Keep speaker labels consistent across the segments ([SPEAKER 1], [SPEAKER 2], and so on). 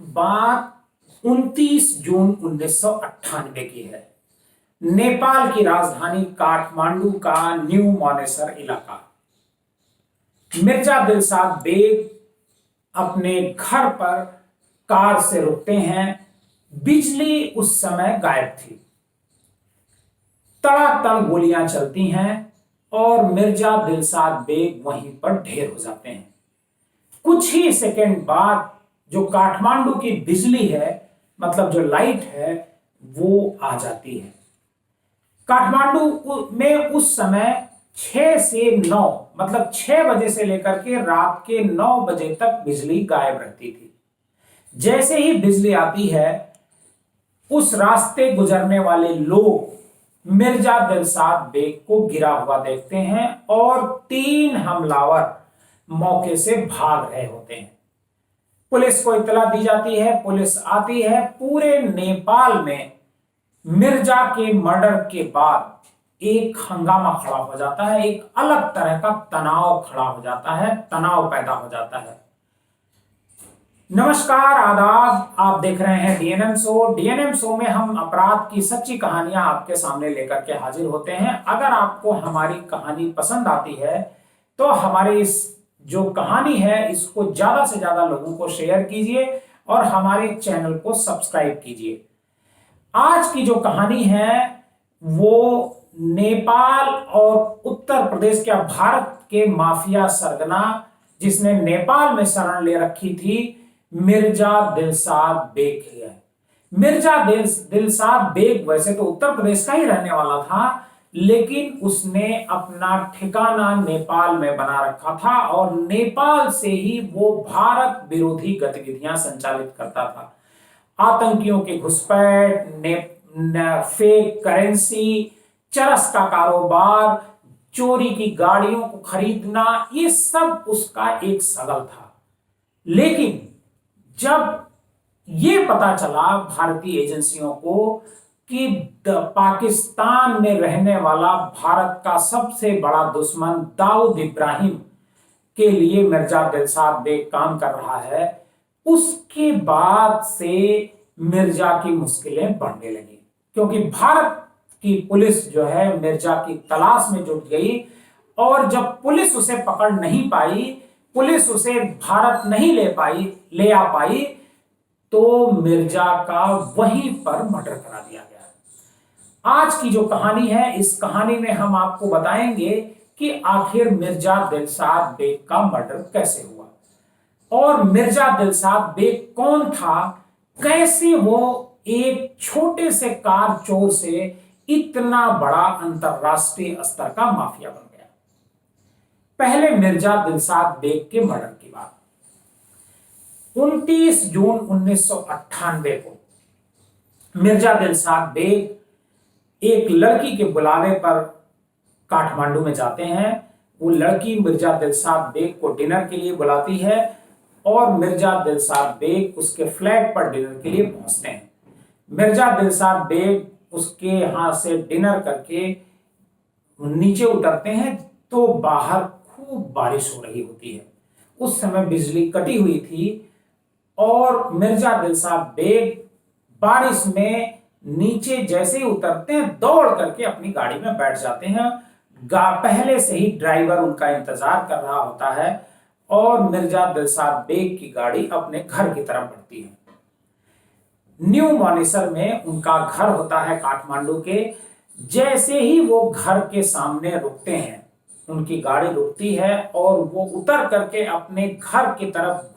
[SPEAKER 1] बात 29 जून 1998 की है। नेपाल की राजधानी काठमांडू का न्यू मानेसर इलाका। मिर्जा दिलशाद बेग अपने घर पर कार से रुकते हैं। बिजली उस समय गायब थी। तड़ातड़ गोलियां चलती हैं और मिर्जा दिलशाद बेग वहीं पर ढेर हो जाते हैं। कुछ ही सेकंड बाद जो काठमांडू की बिजली है, मतलब जो लाइट है, वो आ जाती है। काठमांडू में उस समय 6 से 9, मतलब 6 बजे से लेकर के रात के 9 बजे तक बिजली गायब रहती थी। जैसे ही बिजली आती है, उस रास्ते गुजरने वाले लोग मिर्जा दिलशाद बेग को गिरा हुआ देखते हैं और 3 हमलावर मौके से भाग रहे होते हैं। पुलिस को इत्तला दी जाती है, पुलिस आती है। पूरे नेपाल में मिर्जा के मर्डर के बाद एक हंगामा खड़ा हो जाता है, एक अलग तरह का तनाव खड़ा हो जाता है, तनाव पैदा हो जाता है। नमस्कार, आदाब, आप देख रहे हैं डीएनएम शो। डीएनएम शो में हम अपराध की सच्ची कहानियां आपके सामने लेकर के हाजिर होते हैं। अगर आपको हमारी कहानी पसंद आती है तो हमारी इस जो कहानी है इसको ज्यादा से ज्यादा लोगों को शेयर कीजिए और हमारे चैनल को सब्सक्राइब कीजिए। आज की जो कहानी है वो नेपाल और उत्तर प्रदेश के, भारत के माफिया सरगना जिसने नेपाल में शरण ले रखी थी, मिर्जा दिलशाद बेग है। मिर्जा दिलशाद बेग वैसे तो उत्तर प्रदेश का ही रहने वाला था, लेकिन उसने अपना ठिकाना नेपाल में बना रखा था और नेपाल से ही वो भारत विरोधी गतिविधियां संचालित करता था। आतंकियों के घुसपैठ, फेक करेंसी, चरस का कारोबार, चोरी की गाड़ियों को खरीदना, ये सब उसका एक सगल था। लेकिन जब ये पता चला भारतीय एजेंसियों को कि पाकिस्तान में रहने वाला भारत का सबसे बड़ा दुश्मन दाऊद इब्राहिम के लिए मिर्जा दिलशाद बेग काम कर रहा है, उसके बाद से मिर्जा की मुश्किलें बढ़ने लगी। क्योंकि भारत की पुलिस जो है मिर्जा की तलाश में जुट गई और जब पुलिस उसे पकड़ नहीं पाई, पुलिस उसे भारत नहीं ले आ पाई, तो मिर्जा का वहीं पर मर्डर करा दिया गया। आज की जो कहानी है, इस कहानी में हम आपको बताएंगे कि आखिर मिर्जा दिलशाद बेग का मर्डर कैसे हुआ और मिर्जा दिलशाद बेग कौन था, कैसे वो एक छोटे से कार चोर से इतना बड़ा अंतरराष्ट्रीय स्तर का माफिया बन गया। पहले मिर्जा दिलशाद बेग के मर्डर की बात। 29 जून 1998 को मिर्जा दिलशाद बेग एक लड़की के बुलावे पर काठमांडू में जाते हैं। वो लड़की मिर्जा दिलशाद बेग को डिनर के लिए बुलाती है और मिर्जा दिलशाद बेग उसके फ्लैट पर डिनर के लिए पहुंचते हैं। मिर्जा दिलशाद बेग उसके यहां से डिनर करके नीचे उतरते हैं तो बाहर खूब बारिश हो रही होती है। उस समय बिजली कटी हुई थी और मिर्जा दिलशाद बेग बारिश में नीचे जैसे ही उतरते हैं, दौड़ करके अपनी गाड़ी में बैठ जाते हैं। पहले से ही ड्राइवर उनका इंतजार कर रहा होता है और मिर्जा दिलशाद बेग की गाड़ी अपने घर की तरफ बढ़ती है। न्यू मानेसर में उनका घर होता है काठमांडू के। जैसे ही वो घर के सामने रुकते हैं, उनकी गाड़ी रुकती है और वो उतर करके अपने घर की तरफ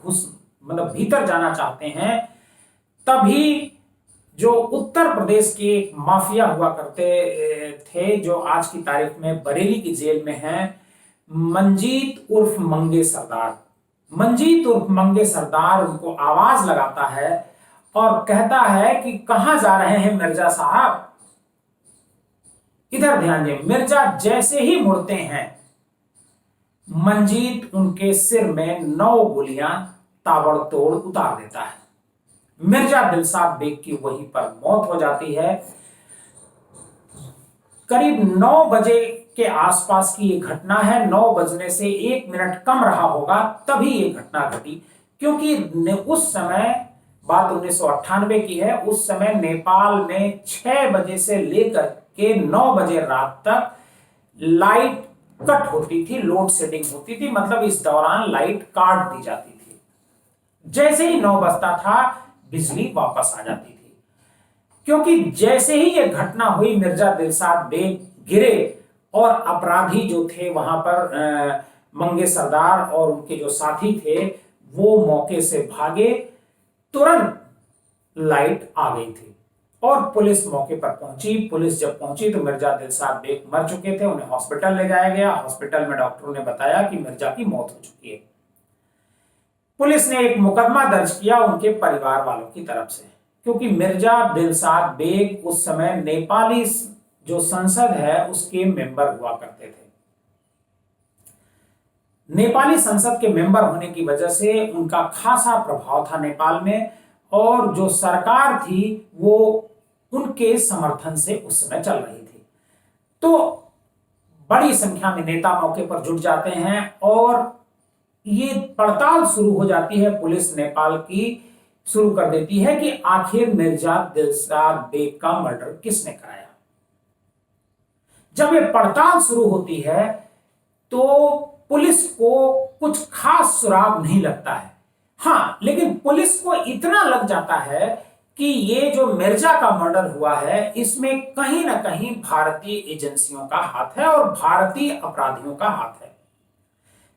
[SPEAKER 1] मतलब भीतर जाना चाहते हैं, तभी जो उत्तर प्रदेश के माफिया हुआ करते थे, जो आज की तारीख में बरेली की जेल में हैं, मंजीत उर्फ मंगे सरदार। मंजीत उर्फ मंगे सरदार उनको आवाज लगाता है और कहता है कि कहां जा रहे हैं मिर्जा साहब। इधर ध्यान दें, मिर्जा जैसे ही मुड़ते हैं, मंजीत उनके सिर में 9 गोलियां ताबड़तोड़ उतार देता है। मिर्जा दिलशाद बेग की वहीं पर मौत हो जाती है। करीब 9 बजे के आसपास की ये घटना है। 9 बजने से 1 मिनट कम रहा होगा तभी ये घटना घटी, क्योंकि उस समय बात 1998 की है। उस समय नेपाल में 6 बजे से लेकर के 9 बजे रात तक लाइट कट होती थी, लोड शेडिंग होती थी, मतलब इस दौरान लाइट काट दी जाती थी। जैसे ही 9 बजता था बिजली वापस आ जाती थी, क्योंकि जैसे ही यह घटना हुई मिर्जा दिलशाद बेग गिरे और अपराधी जो थे वहां पर मंगे सरदार और उनके जो साथी थे वो मौके से भागे। तुरंत लाइट आ गई थी और पुलिस मौके पर पहुंची। पुलिस जब पहुंची तो मिर्जा दिलशाद बेग मर चुके थे, उन्हें हॉस्पिटल ले जाया गया। हॉस्पिटल में डॉक्टरों ने बताया कि मिर्जा की मौत हो चुकी है। पुलिस ने एक मुकदमा दर्ज किया उनके परिवार वालों की तरफ से, क्योंकि मिर्जा दिलशाद बेग उस समय नेपाली जो संसद है उसके मेंबर हुआ करते थे। नेपाली संसद के मेंबर होने की वजह से उनका खासा प्रभाव था नेपाल में, और जो सरकार थी वो उनके समर्थन से उस समय चल रही थी। तो बड़ी संख्या में नेता मौके पर जुट जाते हैं और ये पड़ताल शुरू हो जाती है। पुलिस नेपाल की शुरू कर देती है कि आखिर मिर्जा दिलशाद बेग का मर्डर किसने कराया। जब ये पड़ताल शुरू होती है तो पुलिस को कुछ खास सुराग नहीं लगता है। हाँ, लेकिन पुलिस को इतना लग जाता है कि ये जो मिर्जा का मर्डर हुआ है इसमें कहीं ना कहीं भारतीय एजेंसियों का हाथ है और भारतीय अपराधियों का हाथ है।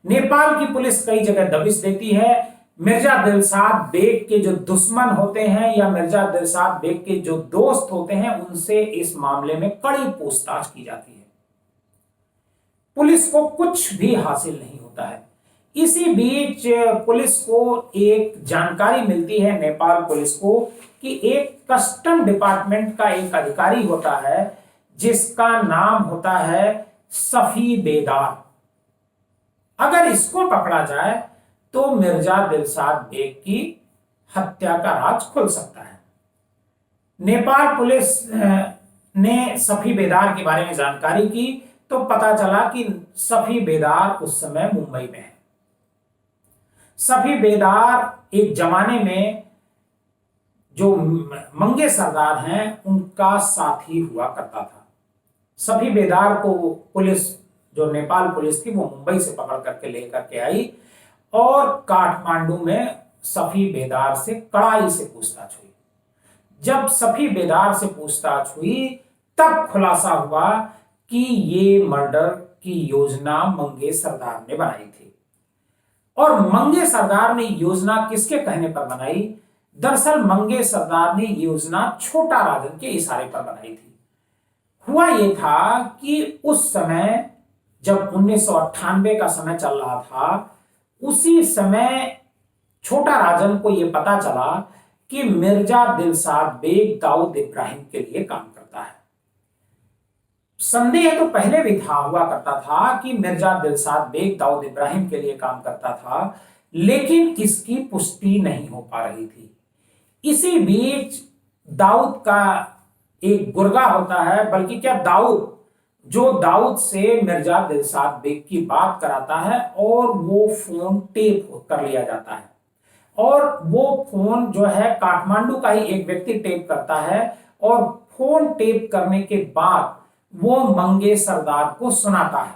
[SPEAKER 1] नेपाल की पुलिस कई जगह दबिश देती है। मिर्जा दिलशाद बेग के जो दुश्मन होते हैं या मिर्जा दिलशाद बेग के जो दोस्त होते हैं उनसे इस मामले में कड़ी पूछताछ की जाती है। पुलिस को कुछ भी हासिल नहीं होता है। इसी बीच पुलिस को एक जानकारी मिलती है, नेपाल पुलिस को, कि एक कस्टम डिपार्टमेंट का एक अधिकारी होता है जिसका नाम होता है सफी बेदार। अगर इसको पकड़ा जाए तो मिर्जा दिलशाद बेग की हत्या का राज खुल सकता है। नेपाल पुलिस ने सफी बेदार के बारे में जानकारी की तो पता चला कि सफी बेदार उस समय मुंबई में है। सफी बेदार एक जमाने में जो मंगे सरदार हैं उनका साथी हुआ करता था। सफी बेदार को पुलिस, जो नेपाल पुलिस थी, वो मुंबई से पकड़ करके लेकर के आई और काठमांडू में सफी बेदार से कड़ाई से पूछताछ हुई। जब सफी बेदार से पूछताछ हुई तब खुलासा हुआ कि ये मर्डर की योजना मंगे सरदार ने बनाई थी। और मंगे सरदार ने योजना किसके कहने पर बनाई? दरअसल मंगे सरदार ने योजना छोटा राजन के इशारे पर बनाई थी। हुआ यह था कि उस समय जब 1998 का समय चल रहा था, उसी समय छोटा राजन को यह पता चला कि मिर्जा दिलशाद बेग दाऊद इब्राहिम के लिए काम करता है। संदेह तो पहले भी था, हुआ करता था कि मिर्जा दिलशाद बेग दाऊद इब्राहिम के लिए काम करता था, लेकिन इसकी पुष्टि नहीं हो पा रही थी। इसी बीच दाऊद का एक गुर्गा होता है, बल्कि क्या दाऊद, जो दाऊद से मिर्जा दिलशाद बेग की बात कराता है और वो फोन टेप कर लिया जाता है। और वो फोन जो है काठमांडू का ही एक व्यक्ति टेप करता है और फोन टेप करने के बाद वो मंगे सरदार को सुनाता है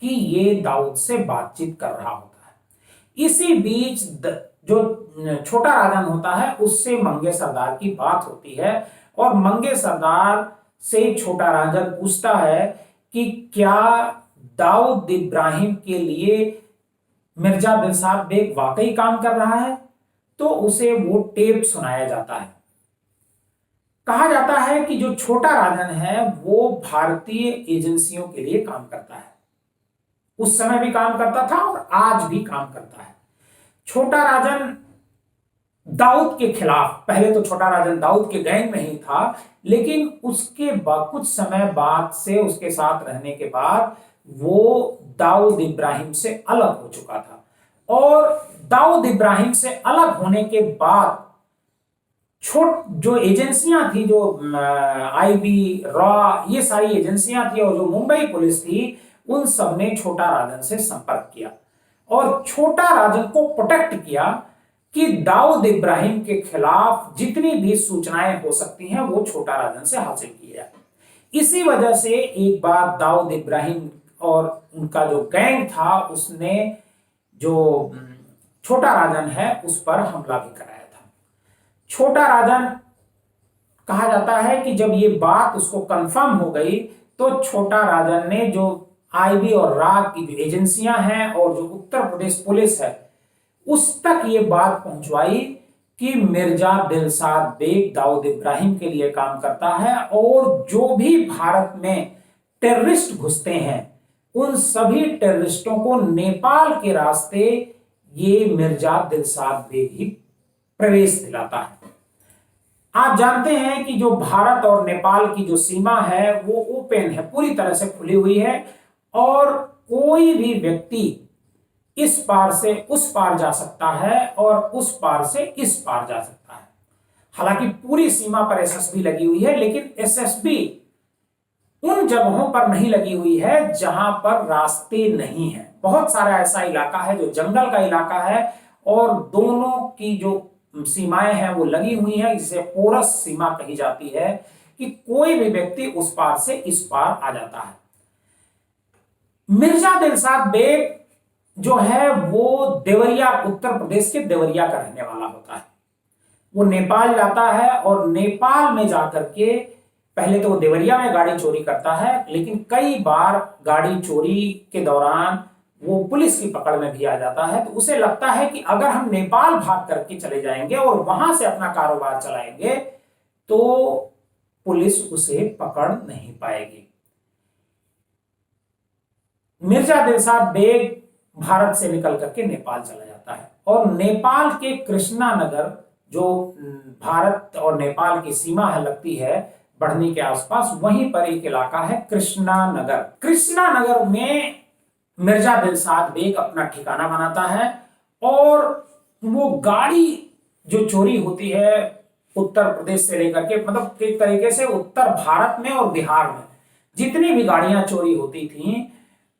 [SPEAKER 1] कि ये दाऊद से बातचीत कर रहा होता है। इसी बीच जो छोटा राजन होता है उससे मंगे सरदार की बात होती है और मंगे सरदार से छोटा राजन पूछता है कि क्या दाऊद इब्राहिम के लिए मिर्जा दिलशाद बेग वाकई काम कर रहा है? तो उसे वो टेप सुनाया जाता है। कहा जाता है कि जो छोटा राजन है वो भारतीय एजेंसियों के लिए काम करता है। उस समय भी काम करता था और आज भी काम करता है। छोटा राजन दाऊद के खिलाफ, पहले तो छोटा राजन दाऊद के गैंग में ही था, लेकिन उसके बाद कुछ समय बाद से उसके साथ रहने के बाद वो दाऊद इब्राहिम से अलग हो चुका था। और दाऊद इब्राहिम से अलग होने के बाद जो एजेंसियां थी, जो आईबी, रॉ, ये सारी एजेंसियां थी और जो मुंबई पुलिस थी, उन सब ने छोटा राजन से संपर्क किया और छोटा राजन को प्रोटेक्ट किया कि दाऊद इब्राहिम के खिलाफ जितनी भी सूचनाएं हो सकती हैं वो छोटा राजन से हासिल की जाए। इसी वजह से एक बार दाऊद इब्राहिम और उनका जो गैंग था उसने जो छोटा राजन है उस पर हमला भी कराया था। छोटा राजन कहा जाता है कि जब ये बात उसको कंफर्म हो गई तो छोटा राजन ने जो आईबी और राग की जो एजेंसियां हैं और जो उत्तर प्रदेश पुलिस है उस तक ये बात पहुंचवाई कि मिर्जा दिलशाद बेग दाऊद इब्राहिम के लिए काम करता है और जो भी भारत में टेररिस्ट घुसते हैं उन सभी टेररिस्टों को नेपाल के रास्ते ये मिर्जा दिलशाद बेग ही प्रवेश दिलाता है। आप जानते हैं कि जो भारत और नेपाल की जो सीमा है वो ओपन है, पूरी तरह से खुली हुई है और कोई भी व्यक्ति इस पार से उस पार जा सकता है और उस पार से इस पार जा सकता है। हालांकि पूरी सीमा पर एसएसबी लगी हुई है, लेकिन एसएसबी उन जगहों पर नहीं लगी हुई है जहां पर रास्ते नहीं है। बहुत सारा ऐसा इलाका है जो जंगल का इलाका है और दोनों की जो सीमाएं हैं वो लगी हुई हैं, जिसे पोरस सीमा कही जाती है कि कोई भी व्यक्ति उस पार से इस पार आ जाता है। मिर्जा दिलशाद बेग जो है वो देवरिया, उत्तर प्रदेश के देवरिया का रहने वाला होता है। वो नेपाल जाता है और नेपाल में जाकर के पहले तो वो देवरिया में गाड़ी चोरी करता है, लेकिन कई बार गाड़ी चोरी के दौरान वो पुलिस की पकड़ में भी आ जाता है। तो उसे लगता है कि अगर हम नेपाल भाग करके चले जाएंगे और वहां से अपना कारोबार चलाएंगे तो पुलिस उसे पकड़ नहीं पाएगी। मिर्जा दिलशाद बेग भारत से निकल करके नेपाल चला जाता है और नेपाल के कृष्णा नगर, जो भारत और नेपाल की सीमा है लगती है बढ़नी के आसपास, वहीं पर एक इलाका है कृष्णा नगर। कृष्णा नगर में मिर्जा दिलशाद बेग अपना ठिकाना बनाता है और वो गाड़ी जो चोरी होती है उत्तर प्रदेश से लेकर के, मतलब एक तरीके से उत्तर भारत में और बिहार में जितनी भी गाड़ियां चोरी होती थी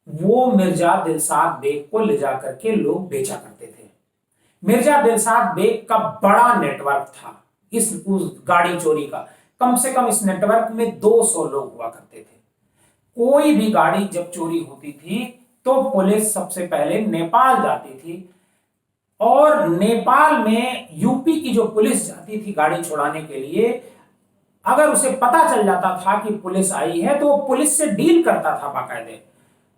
[SPEAKER 1] वो मिर्जा दिलशाद बेग को ले जाकर के लोग बेचा करते थे। मिर्जा दिलशाद बेग का बड़ा नेटवर्क था उस गाड़ी चोरी का। कम से कम इस नेटवर्क में 200 लोग हुआ करते थे। कोई भी गाड़ी जब चोरी होती थी तो पुलिस सबसे पहले नेपाल जाती थी और नेपाल में यूपी की जो पुलिस जाती थी गाड़ी छुड़ाने के लिए, अगर उसे पता चल जाता था कि पुलिस आई है तो वो पुलिस से डील करता था बाकायदे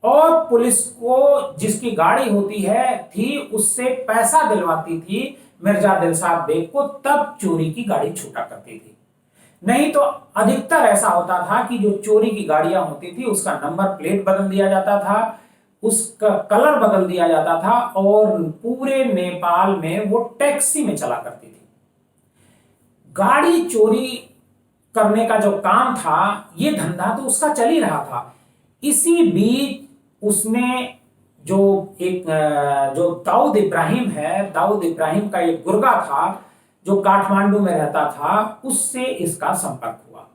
[SPEAKER 1] और पुलिस को जिसकी गाड़ी होती है थी उससे पैसा दिलवाती थी मिर्जा दिलशाद बेग को, तब चोरी की गाड़ी छूटा करती थी। नहीं तो अधिकतर ऐसा होता था कि जो चोरी की गाड़ियां होती थी उसका नंबर प्लेट बदल दिया जाता था, उसका कलर बदल दिया जाता था और पूरे नेपाल में वो टैक्सी में चला करती थी। गाड़ी चोरी करने का जो काम था ये धंधा तो उसका चल ही रहा था। इसी बीच उसने जो दाऊद इब्राहिम है, दाऊद इब्राहिम का एक गुर्गा था जो काठमांडू में रहता था, उससे इसका संपर्क हुआ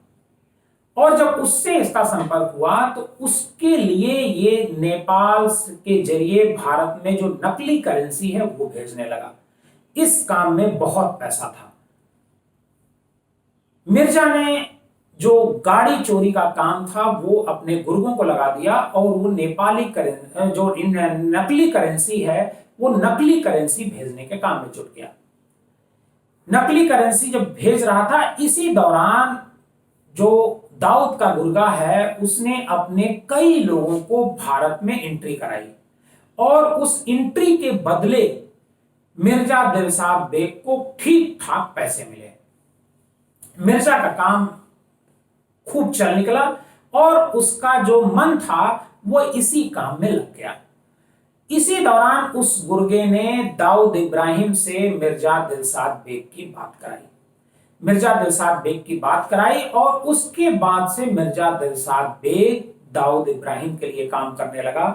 [SPEAKER 1] और जब उससे इसका संपर्क हुआ तो उसके लिए ये नेपाल के जरिए भारत में जो नकली करेंसी है वो भेजने लगा। इस काम में बहुत पैसा था। मिर्जा ने जो गाड़ी चोरी का काम था वो अपने गुर्गों को लगा दिया और वो नेपाली जो नकली करेंसी है वो नकली करेंसी भेजने के काम में जुट गया। नकली करेंसी जब भेज रहा था इसी दौरान जो दाऊद का गुर्गा है उसने अपने कई लोगों को भारत में एंट्री कराई और उस एंट्री के बदले मिर्जा दिलशाद बेग को ठीक ठाक पैसे मिले। मिर्जा का काम खूब चल निकला और उसका जो मन था वो इसी काम में लग गया। इसी दौरान उस गुर्गे ने दाऊद इब्राहिम से मिर्जा दिलशाद बेग की बात कराई। मिर्जा दिलशाद बेग की बात कराई और उसके बाद से मिर्जा दिलशाद बेग दाऊद इब्राहिम के लिए काम करने लगा।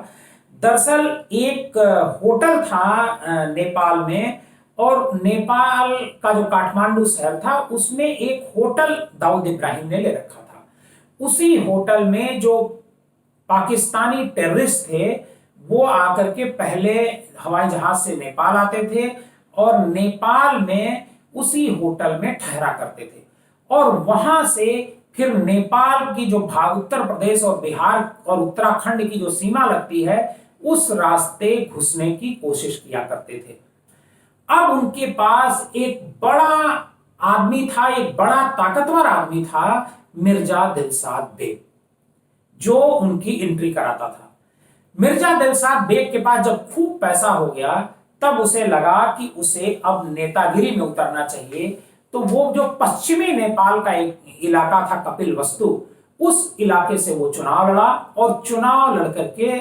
[SPEAKER 1] दरअसल एक होटल था नेपाल में और नेपाल का जो काठमांडू शहर था उसमें एक होटल दाऊद इब्राहिम ने ले रखा था। उसी होटल में जो पाकिस्तानी टेररिस्ट थे वो आकर के पहले हवाई जहाज से नेपाल आते थे और नेपाल में उसी होटल में ठहरा करते थे और वहां से फिर नेपाल की जो उत्तर प्रदेश और बिहार और उत्तराखंड की जो सीमा लगती है उस रास्ते घुसने की कोशिश किया करते थे। अब उनके पास एक बड़ा आदमी था, एक बड़ा ताकतवर आदमी था, मिर्जा दिलशाद बेग, जो उनकी एंट्री कराता था। मिर्जा दिलशाद बेग के पास जब खूब पैसा हो गया तब उसे लगा कि उसे अब नेतागिरी में उतरना चाहिए। तो वो जो पश्चिमी नेपाल का एक इलाका था कपिलवस्तु, उस इलाके से वो चुनाव लड़ा और चुनाव लड़कर के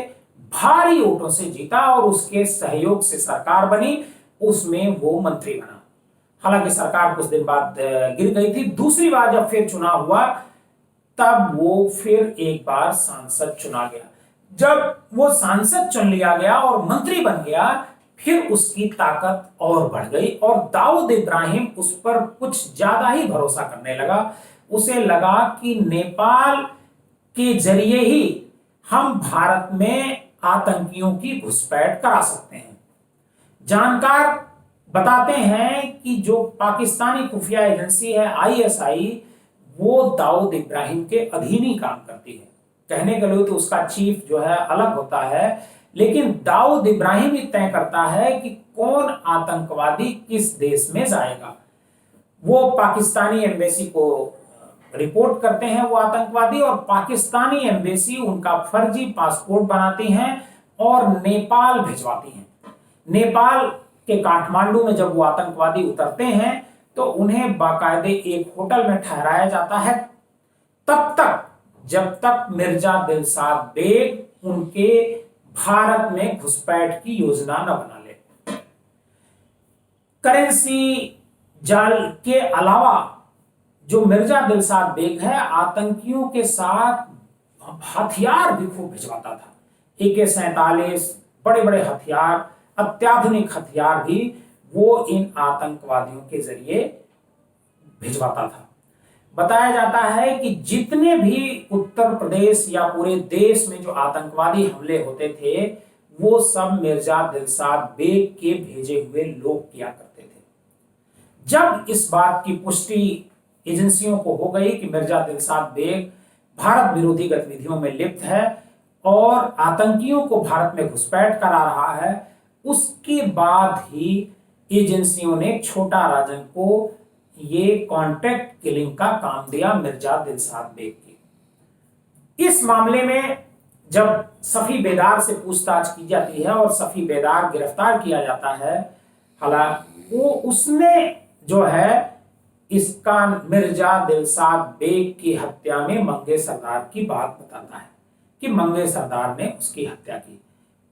[SPEAKER 1] भारी वोटों से जीता और उसके सहयोग से सरकार बनी, उसमें वो मंत्री बना। हालांकि सरकार कुछ दिन बाद गिर गई थी। दूसरी बार जब फिर चुनाव हुआ तब वो फिर एक बार सांसद चुना गया। जब वो सांसद चुन लिया गया और मंत्री बन गया, फिर उसकी ताकत और बढ़ गई और दाऊद इब्राहिम उस पर कुछ ज्यादा ही भरोसा करने लगा। उसे लगा कि नेपाल के जरिए ही हम भारत में आतंकियों की घुसपैठ करा सकते हैं। जानकार बताते हैं कि जो पाकिस्तानी खुफिया एजेंसी है आईएसआई, वो दाऊद इब्राहिम के अधीन ही काम करती है। कहने के लिए तो उसका चीफ जो है अलग होता है, लेकिन दाऊद इब्राहिम ही तय करता है कि कौन आतंकवादी किस देश में जाएगा। वो पाकिस्तानी एम्बेसी को रिपोर्ट करते हैं वो आतंकवादी, और पाकिस्तानी एम्बेसी उनका फर्जी पासपोर्ट बनाती हैं और नेपाल भिजवाती हैं। नेपाल के काठमांडू में जब वो आतंकवादी उतरते हैं तो उन्हें बाकायदे एक होटल में ठहराया जाता है, तब तक जब तक मिर्जा दिलशाद बेग उनके भारत में घुसपैठ की योजना न बना ले। करेंसी जाल के अलावा जो मिर्जा दिलशाद बेग है, आतंकियों के साथ हथियार भी खूब भिजवाता था। AK-47 बड़े बड़े हथियार, अत्याधुनिक हथियार भी वो इन आतंकवादियों के जरिए भिजवाता था। बताया जाता है कि जितने भी उत्तर प्रदेश या पूरे देश में जो आतंकवादी हमले होते थे, वो सब मिर्जा दिलशाद बेग के भेजे हुए लोग किया करते थे। जब इस बात की पुष्टि एजेंसियों को हो गई कि मिर्जा दिलशाद बेग भारत विरोधी गतिविधियों में लिप्त है और आतंकियों को भारत में घुसपैठ करा रहा है, उसके बाद ही एजेंसियों ने छोटा राजन को ये कॉन्ट्रैक्ट किलिंग का काम दिया मिर्जा दिलशाद बेग की। इस मामले में जब सफी बेदार से पूछताछ की जाती है और सफी बेदार गिरफ्तार किया जाता है, हालांकि वो उसने जो है इसका मिर्जा दिलशाद बेग की हत्या में मंगे सरदार की बात बताता है कि मंगे सरदार ने उसकी हत्या की।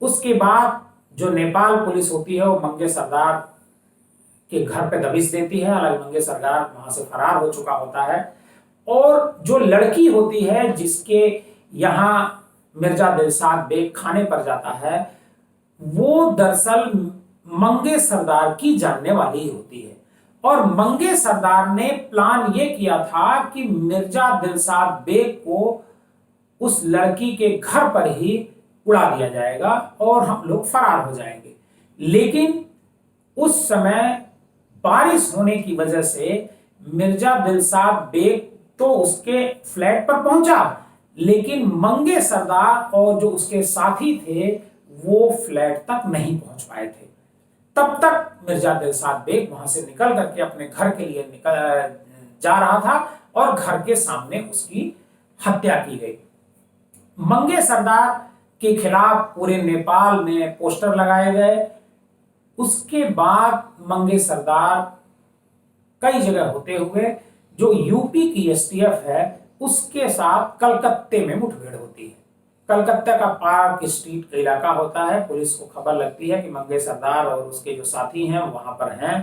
[SPEAKER 1] उसके बाद जो नेपाल पुलिस होती है वो मंगे सरदार के घर पे दबिश देती है। हालांकि मंगे सरदार वहां से फरार हो चुका होता है और जो लड़की होती है जिसके यहाँ मिर्जा दिलशाद बेग खाने पर जाता है, वो दरअसल मंगे सरदार की जानने वाली होती है और मंगे सरदार ने प्लान ये किया था कि मिर्जा दिलशाद बेग को उस लड़की के घर पर ही उड़ा दिया जाएगा और हम लोग फरार हो जाएंगे। लेकिन उस समय बारिश होने की वजह से मिर्जा दिलशाद बेग तो उसके फ्लैट पर पहुंचा, लेकिन मंगे सरदार और जो उसके साथी थे वो फ्लैट तक नहीं पहुंच पाए थे। तब तक मिर्जा दिलशाद बेग वहां से निकल करके अपने घर के लिए निकल जा रहा था और घर के सामने उसकी हत्या की गई। मंगे सरदार के खिलाफ पूरे नेपाल में पोस्टर लगाए गए। उसके बाद मंगे सरदार कई जगह होते हुए जो यूपी की एसटीएफ है उसके साथ कलकत्ते में मुठभेड़ होती है। कलकत्ता का पार्क स्ट्रीट का इलाका होता है। पुलिस को खबर लगती है कि मंगे सरदार और उसके जो साथी हैं वहां पर हैं।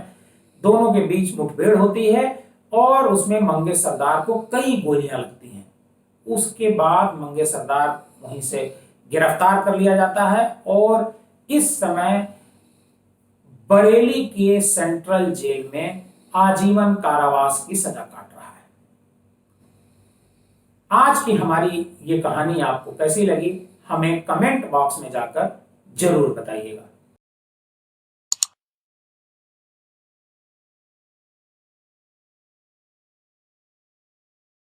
[SPEAKER 1] दोनों के बीच मुठभेड़ होती है और उसमें मंगे सरदार को कई गोलियां लगती हैं। उसके बाद मंगे सरदार वहीं से गिरफ्तार कर लिया जाता है और इस समय बरेली के सेंट्रल जेल में आजीवन कारावास की सजा काट रहा है। आज की हमारी ये कहानी आपको कैसी लगी, हमें कमेंट बॉक्स में जाकर जरूर बताइएगा।